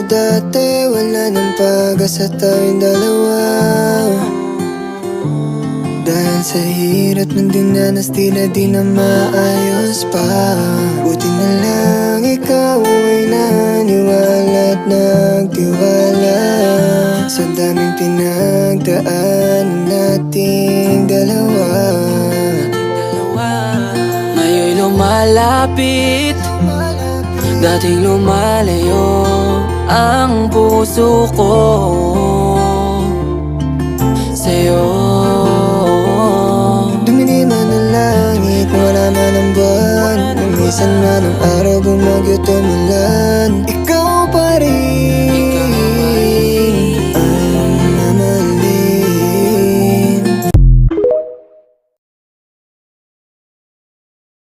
dati, wala nang pag-asa tayong dalawa. Dahil sa hirap ng dinanas, tila di na maayos pa. Buti na lang ikaw ay naniwala at nagtiwala sa daming pinagdaan nating dalawa. Ngayon'y lumalapit, dating lumalayo ang puso ko sa'yo. Dumilim man ang langit, wala man ang buwan. Minsan man ang araw bumagyo tumulan.